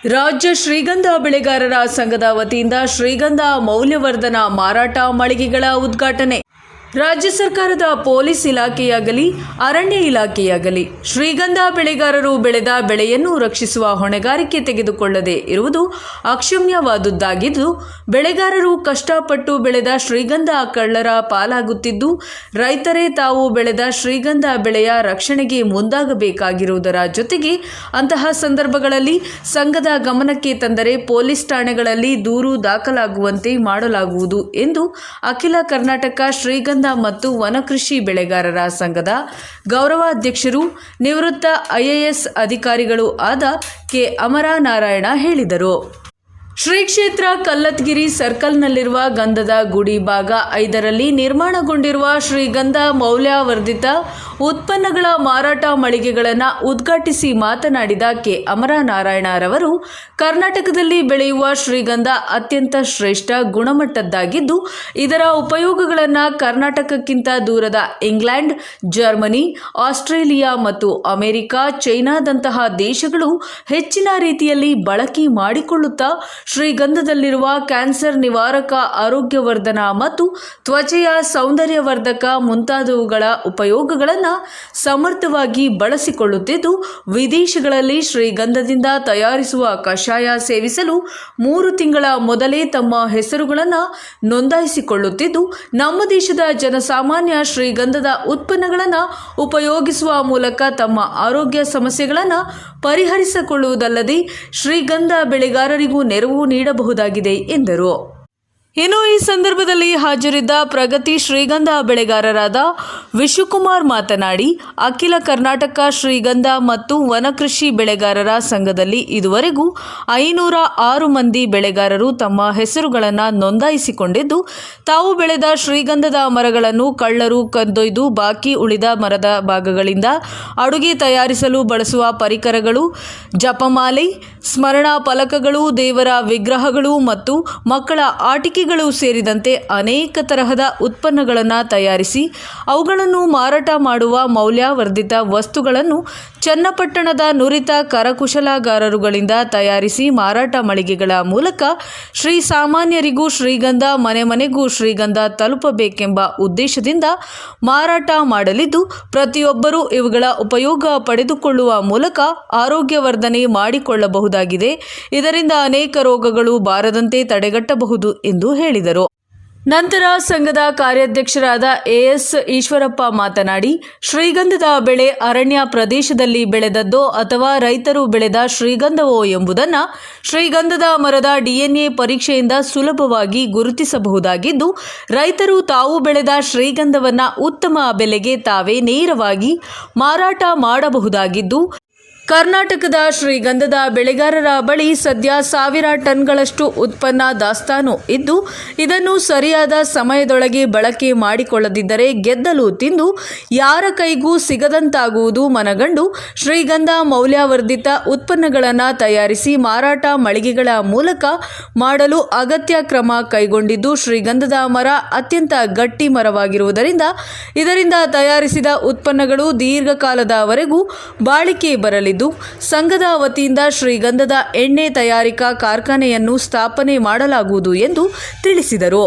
ರಾಜ್ಯ ಶ್ರೀಗಂಧ ಬೆಳೆಗಾರರ ಸಂಘದ ವತಿಯಿಂದ ಶ್ರೀಗಂಧ ಮೌಲ್ಯವರ್ಧನ ಮಾರಾಟ ಮಳಿಗೆಗಳ ಉದ್ಘಾಟನೆ. ರಾಜ್ಯ ಸರ್ಕಾರದ ಪೊಲೀಸ್ ಇಲಾಖೆಯಾಗಲಿ ಅರಣ್ಯ ಇಲಾಖೆಯಾಗಲಿ ಶ್ರೀಗಂಧ ಬೆಳೆಗಾರರು ಬೆಳೆದ ಬೆಳೆಯನ್ನು ರಕ್ಷಿಸುವ ಹೊಣೆಗಾರಿಕೆ ತೆಗೆದುಕೊಳ್ಳದೆ ಇರುವುದು ಅಕ್ಷಮ್ಯವಾದುದಾಗಿದ್ದು, ಬೆಳೆಗಾರರು ಕಷ್ಟಪಟ್ಟು ಬೆಳೆದ ಶ್ರೀಗಂಧ ಕಳ್ಳರ ಪಾಲಾಗುತ್ತಿದ್ದು, ರೈತರೇ ತಾವು ಬೆಳೆದ ಶ್ರೀಗಂಧ ಬೆಳೆಯ ರಕ್ಷಣೆಗೆ ಮುಂದಾಗಬೇಕಾಗಿರುವುದರ ಜೊತೆಗೆ ಅಂತಹ ಸಂದರ್ಭಗಳಲ್ಲಿ ಸಂಘದ ಗಮನಕ್ಕೆ ತಂದರೆ ಪೊಲೀಸ್ ಠಾಣೆಗಳಲ್ಲಿ ದೂರು ದಾಖಲಾಗುವಂತೆ ಮಾಡಲಾಗುವುದು ಎಂದು ಅಖಿಲ ಕರ್ನಾಟಕ ಶ್ರೀಗಂಧ ಮತ್ತು ವನಕೃಷಿ ಬೆಳೆಗಾರರ ಸಂಘದ ಗೌರವಾಧ್ಯಕ್ಷರು ನಿವೃತ್ತ IAS ಅಧಿಕಾರಿಗಳು ಆದ ಕೆ ಅಮರನಾರಾಯಣ ಹೇಳಿದರು. ಶ್ರೀ ಕ್ಷೇತ್ರ ಕಲ್ಲತ್ಗಿರಿ ಸರ್ಕಲ್ನಲ್ಲಿರುವ ಗಂಧದ ಗುಡಿ ಭಾಗ 5ರಲ್ಲಿ ನಿರ್ಮಾಣಗೊಂಡಿರುವ ಶ್ರೀಗಂಧ ಮೌಲ್ಯವರ್ಧಿತ ಉತ್ಪನ್ನಗಳ ಮಾರಾಟ ಮಳಿಗೆಗಳನ್ನು ಉದ್ಘಾಟಿಸಿ ಮಾತನಾಡಿದ ಕೆ ಅಮರನಾರಾಯಣರವರು, ಕರ್ನಾಟಕದಲ್ಲಿ ಬೆಳೆಯುವ ಶ್ರೀಗಂಧ ಅತ್ಯಂತ ಶ್ರೇಷ್ಠ ಗುಣಮಟ್ಟದ್ದಾಗಿದ್ದು, ಇದರ ಉಪಯೋಗಗಳನ್ನು ಕರ್ನಾಟಕಕ್ಕಿಂತ ದೂರದ ಇಂಗ್ಲೆಂಡ್, ಜರ್ಮನಿ, ಆಸ್ಟ್ರೇಲಿಯಾ ಮತ್ತು ಅಮೆರಿಕ, ಚೈನಾದಂತಹ ದೇಶಗಳು ಹೆಚ್ಚಿನ ರೀತಿಯಲ್ಲಿ ಬಳಕೆ ಮಾಡಿಕೊಳ್ಳುತ್ತಾ ಶ್ರೀಗಂಧದಲ್ಲಿರುವ ಕ್ಯಾನ್ಸರ್ ನಿವಾರಕ, ಆರೋಗ್ಯವರ್ಧನ ಮತ್ತು ತ್ವಚೆಯ ಸೌಂದರ್ಯವರ್ಧಕ ಮುಂತಾದವುಗಳ ಉಪಯೋಗಗಳನ್ನು ಸಮರ್ಥವಾಗಿ ಬಳಸಿಕೊಳ್ಳುತ್ತಿದ್ದು, ವಿದೇಶಗಳಲ್ಲಿ ಶ್ರೀಗಂಧದಿಂದ ತಯಾರಿಸುವ ಕಷಾಯ ಸೇವಿಸಲು 3 ತಿಂಗಳ ಮೊದಲೇ ತಮ್ಮ ಹೆಸರುಗಳನ್ನು ನೋಂದಾಯಿಸಿಕೊಳ್ಳುತ್ತಿದ್ದು, ನಮ್ಮ ದೇಶದ ಜನಸಾಮಾನ್ಯ ಶ್ರೀಗಂಧದ ಉತ್ಪನ್ನಗಳನ್ನು ಉಪಯೋಗಿಸುವ ಮೂಲಕ ತಮ್ಮ ಆರೋಗ್ಯ ಸಮಸ್ಯೆಗಳನ್ನು ಪರಿಹರಿಸಿಕೊಳ್ಳುವುದಲ್ಲದೆ ಶ್ರೀಗಂಧ ಬೆಳೆಗಾರರಿಗೂ ನೆರವು ನೀಡಬಹುದಾಗಿದೆ ಎಂದರು. ಇನ್ನು ಈ ಸಂದರ್ಭದಲ್ಲಿ ಹಾಜರಿದ್ದ ಪ್ರಗತಿ ಶ್ರೀಗಂಧ ಬೆಳೆಗಾರರಾದ ವಿಶ್ವಕುಮಾರ್ ಮಾತನಾಡಿ, ಅಖಿಲ ಕರ್ನಾಟಕ ಶ್ರೀಗಂಧ ಮತ್ತು ವನಕೃಷಿ ಬೆಳೆಗಾರರ ಸಂಘದಲ್ಲಿ ಇದುವರೆಗೂ 506 ಮಂದಿ ಬೆಳೆಗಾರರು ತಮ್ಮ ಹೆಸರುಗಳನ್ನು ನೋಂದಾಯಿಸಿಕೊಂಡಿದ್ದು, ತಾವು ಬೆಳೆದ ಶ್ರೀಗಂಧದ ಮರಗಳನ್ನು ಕಳ್ಳರು ಕದ್ದೊಯ್ದು ಬಾಕಿ ಉಳಿದ ಮರದ ಭಾಗಗಳಿಂದ ಅಡುಗೆ ತಯಾರಿಸಲು ಬಳಸುವ ಪರಿಕರಗಳು, ಜಪಮಾಲೆ, ಸ್ಮರಣಾ ಫಲಕಗಳು, ದೇವರ ವಿಗ್ರಹಗಳು ಮತ್ತು ಮಕ್ಕಳ ಆಟಿಕೆಗಳು ಸೇರಿದಂತೆ ಅನೇಕ ತರಹದ ಉತ್ಪನ್ನಗಳನ್ನು ತಯಾರಿಸಿ ಅವುಗಳನ್ನು ಮಾರಾಟ ಮಾಡುವ ಮೌಲ್ಯವರ್ಧಿತ ವಸ್ತುಗಳನ್ನು ಚನ್ನಪಟ್ಟಣದ ನುರಿತ ಕರಕುಶಲಗಾರರುಗಳಿಂದ ತಯಾರಿಸಿ ಮಾರಾಟ ಮಳಿಗೆಗಳ ಮೂಲಕ ಶ್ರೀ ಸಾಮಾನ್ಯರಿಗೂ ಶ್ರೀಗಂಧ, ಮನೆ ಮನೆಗೂ ಶ್ರೀಗಂಧ ತಲುಪಬೇಕೆಂಬ ಉದ್ದೇಶದಿಂದ ಮಾರಾಟ ಮಾಡಲಿದ್ದು, ಪ್ರತಿಯೊಬ್ಬರೂ ಇವುಗಳ ಉಪಯೋಗ ಪಡೆದುಕೊಳ್ಳುವ ಮೂಲಕ ಆರೋಗ್ಯವರ್ಧನೆ ಮಾಡಿಕೊಳ್ಳಬಹುದಾಗಿದೆ. ಇದರಿಂದ ಅನೇಕ ರೋಗಗಳು ಬಾರದಂತೆ ತಡೆಗಟ್ಟಬಹುದು ಎಂದು ಹೇಳಿದರು. ನಂತರ ಸಂಘದ ಕಾರ್ಯಾಧ್ಯಕ್ಷರಾದ AS ಈಶ್ವರಪ್ಪ ಮಾತನಾಡಿ, ಶ್ರೀಗಂಧದ ಬೆಳೆ ಅರಣ್ಯ ಪ್ರದೇಶದಲ್ಲಿ ಬೆಳೆದದ್ದೋ ಅಥವಾ ರೈತರು ಬೆಳೆದ ಶ್ರೀಗಂಧವೋ ಎಂಬುದನ್ನು ಶ್ರೀಗಂಧದ ಮರದ DNA ಪರೀಕ್ಷೆಯಿಂದ ಸುಲಭವಾಗಿ ಗುರುತಿಸಬಹುದಾಗಿದ್ದು, ರೈತರು ತಾವು ಬೆಳೆದ ಶ್ರೀಗಂಧವನ್ನು ಉತ್ತಮ ಬೆಲೆಗೆ ತಾವೇ ನೇರವಾಗಿ ಮಾರಾಟ ಮಾಡಬಹುದಾಗಿದ್ದು, ಕರ್ನಾಟಕದ ಶ್ರೀಗಂಧದ ಬೆಳೆಗಾರರ ಬಳಿ ಸದ್ಯ 1000 ಟನ್ಗಳಷ್ಟು ಉತ್ಪನ್ನ ದಾಸ್ತಾನು ಇದ್ದು, ಇದನ್ನು ಸರಿಯಾದ ಸಮಯದೊಳಗೆ ಬಳಕೆ ಮಾಡಿಕೊಳ್ಳದಿದ್ದರೆ ಗೆದ್ದಲು ತಿಂದು ಯಾರ ಕೈಗೂ ಸಿಗದಂತಾಗುವುದು ಮನಗಂಡು ಶ್ರೀಗಂಧ ಮೌಲ್ಯವರ್ಧಿತ ಉತ್ಪನ್ನಗಳನ್ನು ತಯಾರಿಸಿ ಮಾರಾಟ ಮಳಿಗೆಗಳ ಮೂಲಕ ಮಾಡಲು ಅಗತ್ಯ ಕ್ರಮ ಕೈಗೊಂಡಿದ್ದು, ಶ್ರೀಗಂಧದ ಮರ ಅತ್ಯಂತ ಗಟ್ಟಿ ಮರವಾಗಿರುವುದರಿಂದ ಇದರಿಂದ ತಯಾರಿಸಿದ ಉತ್ಪನ್ನಗಳು ದೀರ್ಘಕಾಲದವರೆಗೂ ಬಾಳಿಕೆ ಬರಲಿದ್ದು, ಸಂಘದ ವತಿಯಿಂದ ಶ್ರೀಗಂಧದ ಎಣ್ಣೆ ತಯಾರಿಕಾ ಕಾರ್ಖಾನೆಯನ್ನು ಸ್ಥಾಪನೆ ಮಾಡಲಾಗುವುದು ಎಂದು ತಿಳಿಸಿದರು.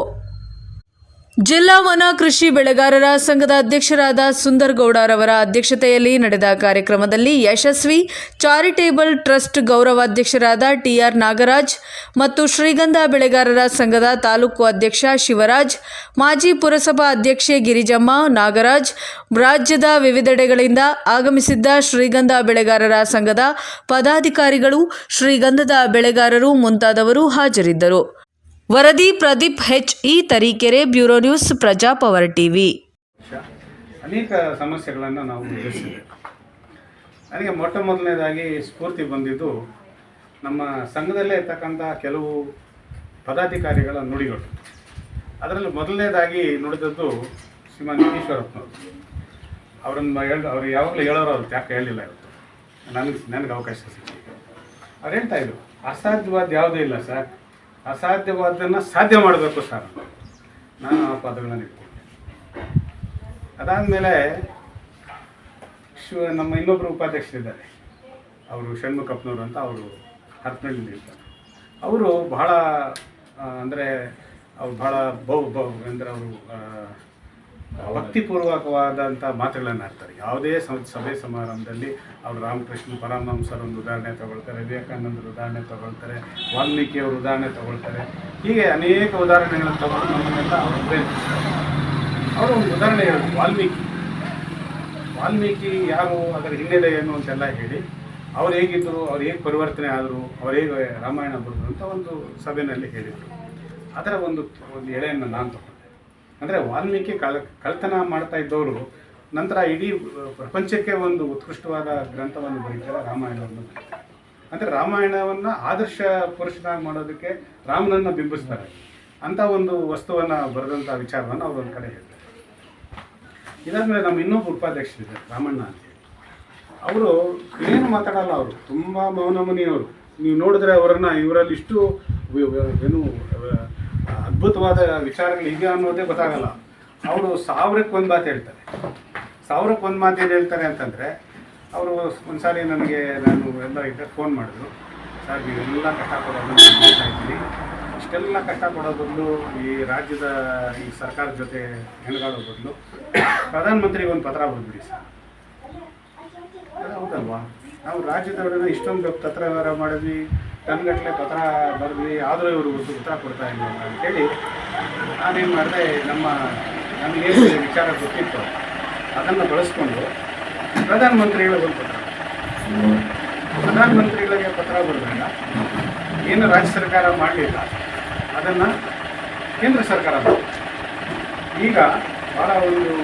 ಜಿಲ್ಲಾ ವನ ಕೃಷಿ ಬೆಳೆಗಾರರ ಸಂಘದ ಅಧ್ಯಕ್ಷರಾದ ಸುಂದರಗೌಡರವರ ಅಧ್ಯಕ್ಷತೆಯಲ್ಲಿ ನಡೆದ ಕಾರ್ಯಕ್ರಮದಲ್ಲಿ ಯಶಸ್ವಿ ಚಾರಿಟೇಬಲ್ ಟ್ರಸ್ಟ್ ಗೌರವಾಧ್ಯಕ್ಷರಾದ TR ನಾಗರಾಜ್ ಮತ್ತು ಶ್ರೀಗಂಧ ಬೆಳೆಗಾರರ ಸಂಘದ ತಾಲೂಕು ಅಧ್ಯಕ್ಷ ಶಿವರಾಜ್, ಮಾಜಿ ಪುರಸಭಾ ಅಧ್ಯಕ್ಷೆ ಗಿರಿಜಮ್ಮ, ನಾಗರಾಜ್, ರಾಜ್ಯದ ವಿವಿಧೆಡೆಗಳಿಂದ ಆಗಮಿಸಿದ್ದ ಶ್ರೀಗಂಧ ಬೆಳೆಗಾರರ ಸಂಘದ ಪದಾಧಿಕಾರಿಗಳು, ಶ್ರೀಗಂಧದ ಬೆಳೆಗಾರರು ಮುಂತಾದವರು ಹಾಜರಿದ್ದರು. ವರದಿ Pradeep H. E. Tarikere, bureau news, Prajapower TV. ಅನೇಕ ಸಮಸ್ಯೆಗಳನ್ನು ನಾವು ಎದುರಿಸಿದ್ದೇವೆ. ನನಗೆ ಮೊದಲನೇದಾಗಿ ಸ್ಫೂರ್ತಿ ಬಂದಿದ್ದು ನಮ್ಮ ಸಂಘದಲ್ಲೇ ಇರ್ತಕ್ಕಂಥ ಕೆಲವು ಪದಾಧಿಕಾರಿಗಳ ನುಡಿಗಳು. ಅದರಲ್ಲಿ ಮೊದಲನೇದಾಗಿ ನುಡಿದದ್ದು ಶ್ರೀಮಾನ್ ಈಶ್ವರಪ್ಪನವರು. ಅವ್ರು ಯಾವಾಗಲೂ ಹೇಳೋರು, ಅವ್ರು ಯಾಕೆ ಹೇಳಲಿಲ್ಲ ಇವತ್ತು ನನಗೆ ಅವಕಾಶ ಸಿಕ್ಕಿದೆ. ಅವ್ರು ಹೇಳ್ತಾಯಿದ್ರು, ಅಸಾಧ್ಯವಾದ ಯಾವುದೂ ಇಲ್ಲ ಸರ್, ಅಸಾಧ್ಯವಾದನ್ನು ಸಾಧ್ಯ ಮಾಡಬೇಕು ಸರ್. ನಾನು ಆ ಪದಗಳನ್ನು ಇಟ್ಕೊಂಡೆ. ಅದಾದಮೇಲೆ ನಮ್ಮ ಇನ್ನೊಬ್ಬರು ಉಪಾಧ್ಯಕ್ಷರಿದ್ದಾರೆ, ಅವರು ಷಣ್ಮುಖಪ್ಪನವರು ಅಂತ. ಅವರು ಹರಪನಹಳ್ಳಿ ಇರ್ತಾರೆ. ಅವರು ಬಹಳ ಅಂದರೆ ಅವ್ರು ಭಾಳ ಅಂದರೆ ಅವರು ಭಕ್ತಿಪೂರ್ವಕವಾದಂಥ ಮಾತುಗಳನ್ನು ಆಡ್ತಾರೆ. ಯಾವುದೇ ಸಭೆ ಸಮಾರಂಭದಲ್ಲಿ ಅವರು ರಾಮಕೃಷ್ಣ ಪರಮಹಂಸರ ಒಂದು ಉದಾಹರಣೆ ತಗೊಳ್ತಾರೆ, ವಿವೇಕಾನಂದರ ಉದಾಹರಣೆ ತಗೊಳ್ತಾರೆ, ವಾಲ್ಮೀಕಿಯವ್ರ ಉದಾಹರಣೆ ತಗೊಳ್ತಾರೆ. ಹೀಗೆ ಅನೇಕ ಉದಾಹರಣೆಗಳನ್ನು ತಗೊಂಡು ನಮ್ಮನ್ನೆಲ್ಲ ಅವರು ಪ್ರೇರೇಪಿಸ್ತಾರೆ. ಅವರು ಒಂದು ಉದಾಹರಣೆ ಹೇಳೋದು ವಾಲ್ಮೀಕಿ ಯಾರು, ಅದರ ಹಿನ್ನೆಲೆ ಏನು ಅಂತೆಲ್ಲ ಹೇಳಿ ಅವ್ರು ಹೇಗಿದ್ದರು, ಅವ್ರು ಹೇಗೆ ಪರಿವರ್ತನೆ ಆದರು, ಅವ್ರು ಹೇಗೆ ರಾಮಾಯಣ ಬರೆದರು ಅಂತ ಒಂದು ಸಭೆಯಲ್ಲಿ ಹೇಳಿದರು. ಅದರ ಒಂದು ಎಳೆಯನ್ನು ನಾನು ತಗೊಂಡೆ. ಅಂದರೆ ವಾಲ್ಮೀಕಿ ಕಳ್ತನ ಮಾಡ್ತಾ ಇದ್ದವರು ನಂತರ ಇಡೀ ಪ್ರಪಂಚಕ್ಕೆ ಒಂದು ಉತ್ಕೃಷ್ಟವಾದ ಗ್ರಂಥವನ್ನು ಬರೀತಾರೆ, ರಾಮಾಯಣವನ್ನು ಬರೀತಾರೆ. ಅಂದರೆ ರಾಮಾಯಣವನ್ನು ಆದರ್ಶ ಪುರುಷನಾಗಿ ಮಾಡೋದಕ್ಕೆ ರಾಮನನ್ನು ಬಿಂಬಿಸ್ತಾರೆ ಅಂಥ ಒಂದು ವಸ್ತುವನ್ನು ಬರೆದಂಥ ವಿಚಾರವನ್ನು ಅವರು ಒಂದು ಕಡೆ ಹೇಳ್ತಾರೆ. ಇದಾದಮೇಲೆ ನಮ್ಮ ಇನ್ನೊಬ್ಬ ಉಪಾಧ್ಯಕ್ಷರಿದ್ದಾರೆ ರಾಮಣ್ಣ ಅಂತೇಳಿ. ಅವರು ಏನು ಮಾತಾಡಲ್ಲ, ಅವರು ತುಂಬ ಮೌನಮುನಿಯವರು. ನೀವು ನೋಡಿದ್ರೆ ಅವರನ್ನು ಇವರಲ್ಲಿ ಇಷ್ಟು ಏನು ಅದ್ಭುತವಾದ ವಿಚಾರಗಳು ಇದೆಯಾ ಅನ್ನೋದೇ ಗೊತ್ತಾಗಲ್ಲ. ಅವರು 1000ಕ್ಕೆ 1 ಮಾತು ಹೇಳ್ತಾರೆ. 1000ಕ್ಕೆ 1 ಮಾತು ಏನು ಹೇಳ್ತಾರೆ ಅಂತಂದರೆ, ಅವರು ಒಂದು ಸಾರಿ ನಾನು ಎಲ್ಲ ಇದ್ದರೆ ಫೋನ್ ಮಾಡಿದ್ರು. ಸರ್, ನೀವೆಲ್ಲ ಕಷ್ಟ ಕೊಡೋದನ್ನು ನೋಡ್ತಾ ಇದ್ದೀನಿ. ಇಷ್ಟೆಲ್ಲ ಕಷ್ಟ ಕೊಡೋ ಬದಲು ಈ ರಾಜ್ಯದ ಈ ಸರ್ಕಾರದ ಜೊತೆ ಹೆಣಗಾಡೋ ಬದಲು ಪ್ರಧಾನಮಂತ್ರಿಗೆ ಒಂದು ಪತ್ರ ಬರೆದ್ಬಿಡಿ ಸರ್. ಹೌದಲ್ವಾ? ನಾವು ರಾಜ್ಯದವರನ್ನ ಇಷ್ಟೊಂದು ಪತ್ರ ವ್ಯವಹಾರ ಮಾಡಿದ್ವಿ, ಟನ್ಗಟ್ಟಲೆ ಪತ್ರ ಬರೆದ್ವಿ, ಆದರೂ ಇವರು ಉತ್ತರ ಕೊಡ್ತಾ ಇಲ್ಲ ಅಂತೇಳಿ ನಾನೇನು ಮಾಡಿದೆ, ನನಗೇನು ವಿಚಾರ ಗೊತ್ತಿತ್ತು ಅದನ್ನು ಬಳಸ್ಕೊಂಡು ಪ್ರಧಾನಮಂತ್ರಿಗಳಿಗೆ ಒಂದು ಪ್ರಧಾನಮಂತ್ರಿಗಳಿಗೆ ಪತ್ರ ಬರೆದಾಗ ಏನು ರಾಜ್ಯ ಸರ್ಕಾರ ಮಾಡಲಿಲ್ಲ ಅದನ್ನು ಕೇಂದ್ರ ಸರ್ಕಾರ ಮಾಡಿದೆ. ಈಗ ಭಾಳ ಒಂದು